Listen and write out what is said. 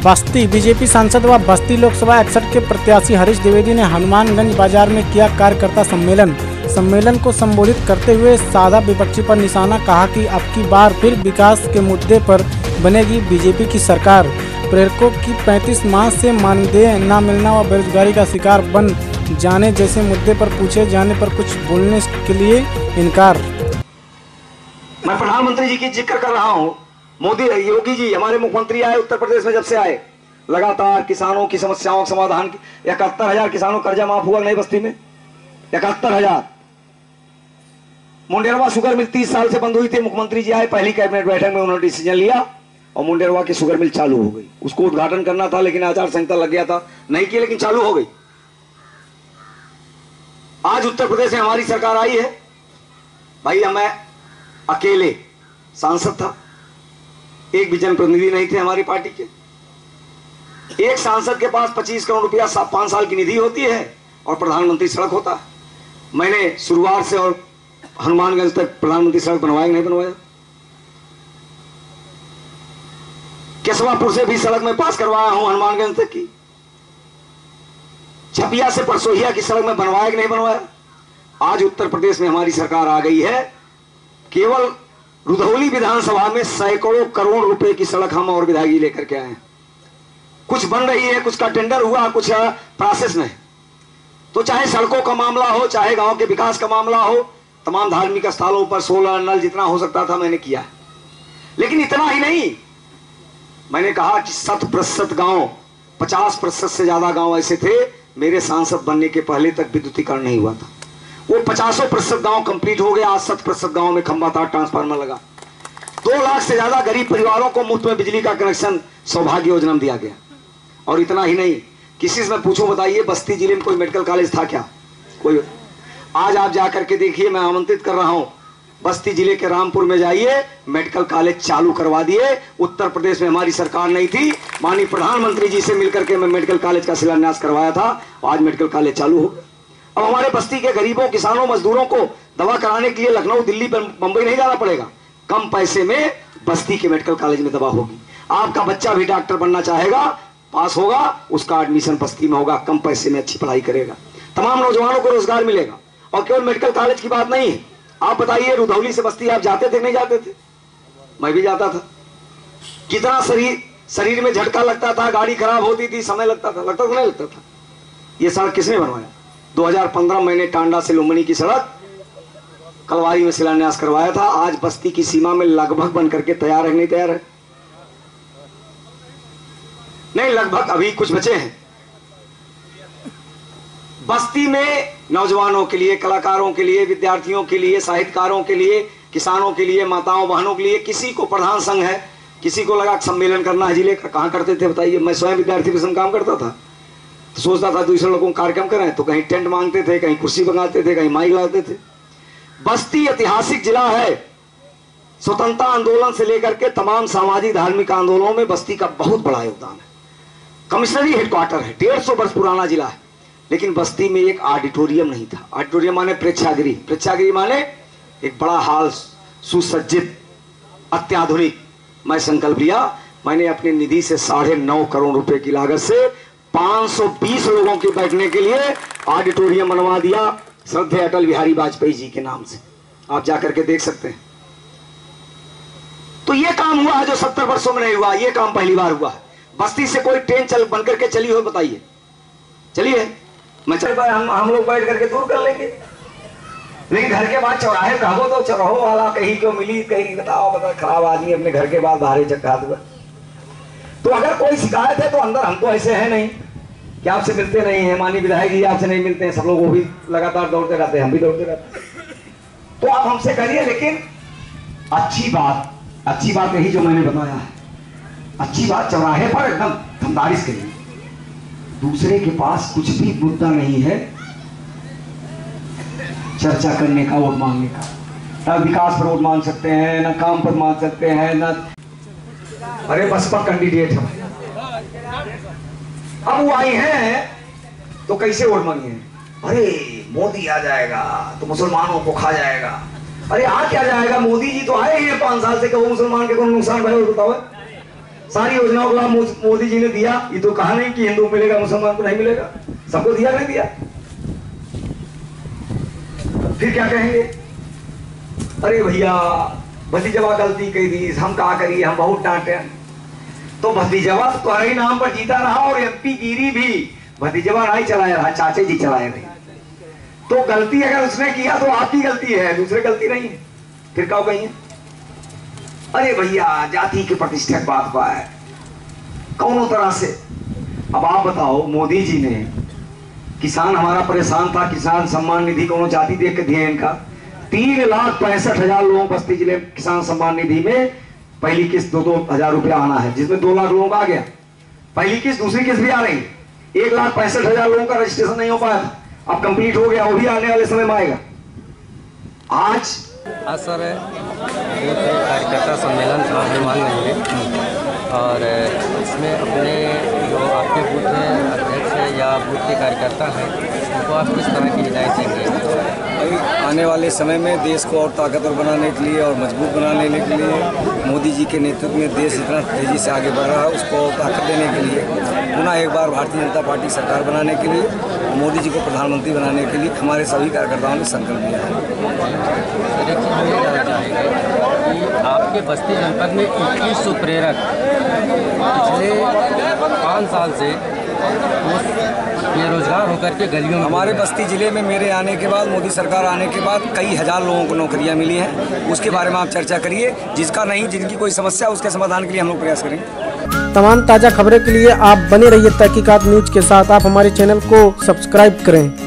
बस्ती BJP सांसद व बस्ती लोकसभा 61 के प्रत्याशी हरीश द्विवेदी ने हनुमानगंज बाजार में किया कार्यकर्ता सम्मेलन को संबोधित करते हुए साधा विपक्षी पर निशाना, कहा कि अब की बार फिर विकास के मुद्दे पर बनेगी बीजेपी की सरकार। प्रेरकों की 35 माह से मानदेय न मिलना व बेरोजगारी का शिकार बन जाने जैसे मुद्दे पर पूछे जाने पर कुछ बोलने के लिए इनकार। मैं प्रधानमंत्री जी की जिक्र कर रहा हूँ। मोदी योगी जी हमारे मुख्यमंत्री आए उत्तर प्रदेश में, जब से आए लगातार किसानों की समस्याओं के समाधान की 71,000 किसानों कर्जा माफ हुआ नई बस्ती में, 71,000। मुंडेरवा शुगर मिल 30 साल से बंद हुई थी, मुख्यमंत्री जी आए, पहली कैबिनेट बैठक में उन्होंने डिसीजन लिया और मुंडेरवा की शुगर मिल चालू हो गई। उसको उद्घाटन करना था लेकिन आचार संहिता लग गया था, नहीं किया, लेकिन चालू हो गई। आज उत्तर प्रदेश में हमारी सरकार आई है। भाई मैं अकेले सांसद था, एक भी जनप्रतिनिधि नहीं थे हमारी पार्टी के। एक सांसद के पास 25 करोड़ रुपया 5 साल की निधि होती है और प्रधानमंत्री सड़क होता है। मैंने शुरुआत से और हनुमानगंज तक प्रधानमंत्री सड़क बनवाया नहीं बनवाया। केशवापुर से भी सड़क में पास करवाया हूं हनुमानगंज तक की। छपिया से परसोहिया की सड़क में बनवाया कि नहीं बनवाया। आज उत्तर प्रदेश में हमारी सरकार आ गई है, केवल रुधौली विधानसभा में सैकड़ों करोड़ रुपए की सड़क हम और विधायक लेकर के आए हैं। कुछ बन रही है, कुछ का टेंडर हुआ, कुछ प्रोसेस में। तो चाहे सड़कों का मामला हो, चाहे गांव के विकास का मामला हो, तमाम धार्मिक स्थलों पर सोलर नल जितना हो सकता था मैंने किया है। लेकिन इतना ही नहीं, मैंने कहा कि 100% गांव, 50% से ज्यादा गांव ऐसे थे मेरे सांसद बनने के पहले तक विद्युतीकरण नहीं हुआ था। वो 50% गांव कंप्लीट हो गया। आज 100% गांव में खंबा तार ट्रांसफार्मर लगा। 2 लाख से ज्यादा गरीब परिवारों को मुफ्त में बिजली का कनेक्शन सौभाग्य योजना में दिया गया। और इतना ही नहीं, किसी से मैं पूछूं, बताइए बस्ती जिले में कोई मेडिकल कॉलेज था क्या? कोई? आज आप जाकर के देखिए, मैं आमंत्रित कर रहा हूं, बस्ती जिले के रामपुर में जाइए, मेडिकल कॉलेज चालू करवा दिए। उत्तर प्रदेश में हमारी सरकार नहीं थी, माननीय प्रधानमंत्री जी से मिलकर के मैं मेडिकल कॉलेज का शिलान्यास करवाया था। आज मेडिकल कॉलेज चालू हो गया। अब हमारे बस्ती के गरीबों, किसानों, मजदूरों को दवा कराने के लिए लखनऊ, दिल्ली, मुंबई नहीं जाना पड़ेगा। कम पैसे में बस्ती के मेडिकल कॉलेज में दवा होगी। आपका बच्चा भी डॉक्टर बनना चाहेगा, पास होगा, उसका एडमिशन बस्ती में होगा, कम पैसे में अच्छी पढ़ाई करेगा। तमाम नौजवानों को रोजगार मिलेगा। और केवल मेडिकल कॉलेज की बात नहीं है। आप बताइए, रुधौली से बस्ती आप जाते थे नहीं जाते थे? मैं भी जाता था। कितना शरीर में झटका लगता था, गाड़ी खराब होती थी, समय लगता था नहीं लगता था। ये सड़क किसने बनवाया? 2015 मैंने टांडा से लुम्बिनी की सड़क कलवारी में शिलान्यास करवाया था। आज बस्ती की सीमा में लगभग बन करके तैयार है, नहीं तैयार है? नहीं, लगभग अभी कुछ बचे हैं। बस्ती में नौजवानों के लिए, कलाकारों के लिए, विद्यार्थियों के लिए, साहित्यकारों के लिए, किसानों के लिए, माताओं बहनों के लिए, किसी को प्रधान संघ है, किसी को लगा सम्मेलन करना है जिले का, कहां करते थे बताइए? मैं स्वयं विद्यार्थी के संग काम करता था, तो सोचता था दूसरे लोगों को कार्यक्रम करें तो कहीं टेंट मांगते थे, कहीं कुर्सी मंगाते थे, कहीं माइक लाते थे। बस्ती ऐतिहासिक जिला है। स्वतंत्रता आंदोलन से लेकर के तमाम सामाजिक धार्मिक आंदोलनों में बस्ती का बहुत बड़ा योगदान है। कमिश्नरी हेडक्वार्टर है, 150 वर्ष पुराना जिला है। लेकिन बस्ती में एक ऑडिटोरियम नहीं था। ऑडिटोरियम माने प्रेक्षागृह, प्रेक्षागृह माने एक बड़ा हॉल, सुसज्जित, अत्याधुनिक। मैं संकल्प लिया, मैंने अपनी निधि से 9.5 करोड़ रुपए की लागत से 520 लोगों के बैठने के लिए ऑडिटोरियम बनवा दिया, श्रद्धेय अटल बिहारी वाजपेयी जी के नाम से। आप जाकर के देख सकते हैं। तो ये काम हुआ है जो 70 वर्षों में नहीं हुआ। ये काम पहली बार हुआ है। बस्ती से कोई ट्रेन चल बन करके चली हो बताइए? चलिए, मैं चल पाए, हम लोग बैठ करके दूर कर लेंगे। लेकिन घर के बाद चौराहे कहो तो चौराहों वाला कहीं क्यों मिली, कहीं बताओ, खराब आदमी अपने घर के बाद बाहर चक्का दूंगा। तो अगर कोई शिकायत है तो अंदर, हम तो ऐसे है नहीं कि आपसे मिलते नहीं है, माननीय विधायक जी आपसे नहीं मिलते हैं, सब लोग वो भी लगातार दौड़ते रहते हैं, हम भी दौड़ते रहते हैं। तो आप हमसे करिए, लेकिन अच्छी बात यही जो मैंने बताया है। अच्छी बात, चौराहे पर एकदम धमदारिश करिए। दूसरे के पास कुछ भी मुद्दा नहीं है चर्चा करने का, वोट मांगने का। न विकास पर वोट मांग सकते हैं, न काम पर मांग सकते हैं, न अरे बसपा कैंडिडेट है। अब वो आई हैं तो कैसे वोट मांगे? अरे मोदी आ जाएगा तो मुसलमानों को खा जाएगा। अरे आ क्या जाएगा? मोदी जी तो आए हैं 5 साल से, कि वो मुसलमान के कौन नुकसान भाई बताओ? सारी योजनाओं का लाभ मोदी जी ने दिया। ये तो कहा नहीं कि हिंदू मिलेगा मुसलमान को नहीं मिलेगा, सबको दिया नहीं दिया। फिर क्या कहेंगे, अरे भैया भतीजवा गलती कही दी, हम कहा करिए, हम बहुत डांटे। तो भतीजवा तो तुम्हारे नाम पर जीता रहा और एमपी गिरी भी भतीजवा नहीं चलाया रहा, चाचे जी चलाए रहे। तो गलती अगर उसने किया तो आपकी गलती है, दूसरे गलती नहीं है। फिर क्या कहिए, अरे भैया जाति के प्रतिष्ठा बात बा है कौनों तरह से। अब आप बताओ, मोदी जी ने किसान हमारा परेशान था, किसान सम्मान निधि कौनों जाति देख के दिए इनका 3,65,000 लोगों बस्ती जिले किसान सम्मान निधि में पहली किस्त 2-2 हजार रुपया आना है, जिसमें 2 लाख लोगों का आ गया। पहली किस्त, दूसरी किस्त भी आ रही है। 1,65,000 लोगों का रजिस्ट्रेशन नहीं हो पाया था, अब कंप्लीट हो गया, वो भी आने वाले समय में आएगा। आज सर कार्यकर्ता सम्मेलन था हनुमानगंज में, और इसमें अपने जो आपके बूथ में अध्यक्ष है या बूथ के कार्यकर्ता हैं उनको आप किस तरह की हिदायत देंगे? आने वाले समय में देश को और ताकतवर बनाने के लिए और मजबूत बनाने के लिए मोदी जी के नेतृत्व में देश इतना तेज़ी से आगे बढ़ रहा है, उसको ताकत देने के लिए पुनः एक बार भारतीय जनता पार्टी सरकार बनाने के लिए, मोदी जी को प्रधानमंत्री बनाने के लिए हमारे सभी कार्यकर्ताओं ने संकल्प लिया है। आपके बस्ती जनपद में 21 प्रेरक पिछले 5 साल से बेरोजगार होकर के गलियों में, हमारे बस्ती जिले में मेरे आने के बाद, मोदी सरकार आने के बाद कई हजार लोगों को नौकरियां मिली हैं। उसके बारे में आप चर्चा करिए, जिसका नहीं, जिनकी कोई समस्या उसके समाधान के लिए हम लोग प्रयास करेंगे। तमाम ताज़ा खबरों के लिए आप बने रहिए तहकीकात न्यूज के साथ। आप हमारे चैनल को सब्सक्राइब करें।